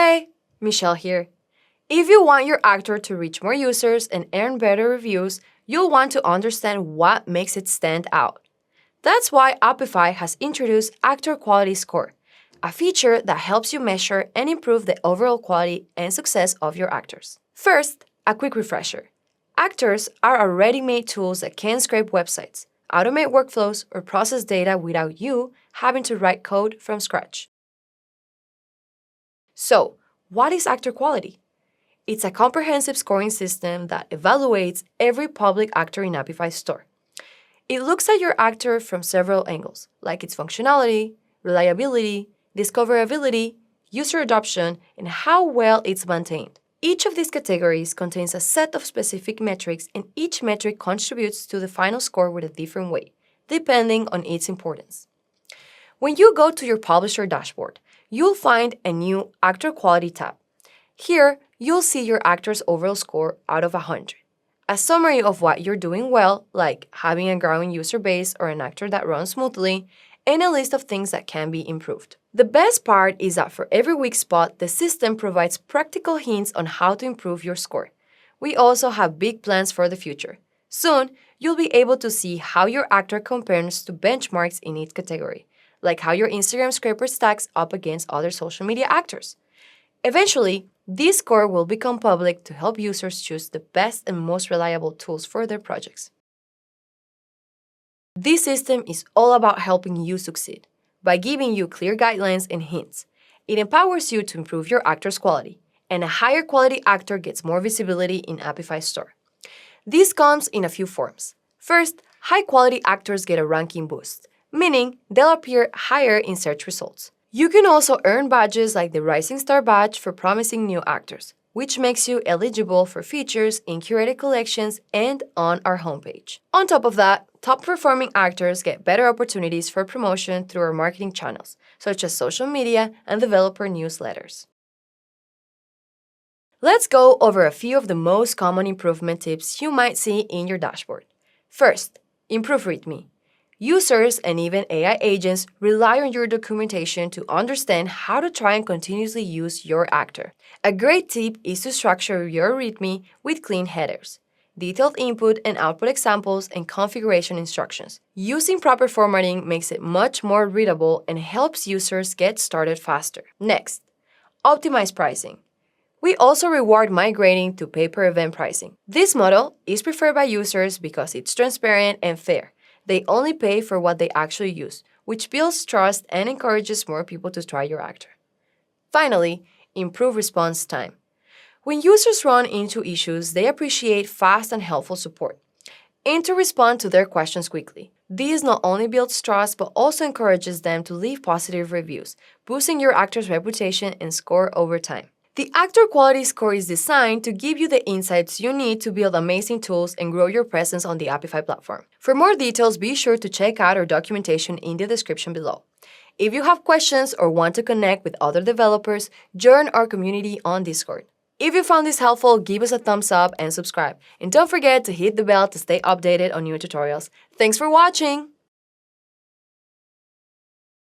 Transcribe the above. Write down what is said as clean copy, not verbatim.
Hey, Michelle here. If you want your actor to reach more users and earn better reviews, you'll want to understand what makes it stand out. That's why Apify has introduced Actor Quality Score, a feature that helps you measure and improve the overall quality and success of your actors. First, a quick refresher. Actors are ready-made tools that can scrape websites, automate workflows, or process data without you having to write code from scratch. So, what is actor quality? It's a comprehensive scoring system that evaluates every public actor in Apify store. It looks at your actor from several angles, like its functionality, reliability, discoverability, user adoption, and how well it's maintained. Each of these categories contains a set of specific metrics, and each metric contributes to the final score with a different weight, depending on its importance. When you go to your publisher dashboard, you'll find a new Actor Quality tab. Here, you'll see your actor's overall score out of 100. A summary of what you're doing well, like having a growing user base or an actor that runs smoothly, and a list of things that can be improved. The best part is that for every weak spot, the system provides practical hints on how to improve your score. We also have big plans for the future. Soon, you'll be able to see how your actor compares to benchmarks in each category, like how your Instagram scraper stacks up against other social media actors. Eventually, this score will become public to help users choose the best and most reliable tools for their projects. This system is all about helping you succeed. By giving you clear guidelines and hints, it empowers you to improve your actor's quality, and a higher quality actor gets more visibility in Apify store. This comes in a few forms. First, high-quality actors get a ranking boost, meaning they'll appear higher in search results. You can also earn badges like the Rising Star badge for promising new actors, which makes you eligible for features in curated collections and on our homepage. On top of that, top-performing actors get better opportunities for promotion through our marketing channels, such as social media and developer newsletters. Let's go over a few of the most common improvement tips you might see in your dashboard. First, improve README. Users and even AI agents rely on your documentation to understand how to try and continuously use your actor. A great tip is to structure your README with clean headers, detailed input and output examples, and configuration instructions. Using proper formatting makes it much more readable and helps users get started faster. Next, optimize pricing. We also reward migrating to pay-per-event pricing. This model is preferred by users because it's transparent and fair. They only pay for what they actually use, which builds trust and encourages more people to try your actor. Finally, improve response time. When users run into issues, they appreciate fast and helpful support. Aim to respond to their questions quickly. This not only builds trust, but also encourages them to leave positive reviews, boosting your actor's reputation and score over time. The Actor Quality Score is designed to give you the insights you need to build amazing tools and grow your presence on the Apify platform. For more details, be sure to check out our documentation in the description below. If you have questions or want to connect with other developers, join our community on Discord. If you found this helpful, give us a thumbs up and subscribe. And don't forget to hit the bell to stay updated on new tutorials. Thanks for watching!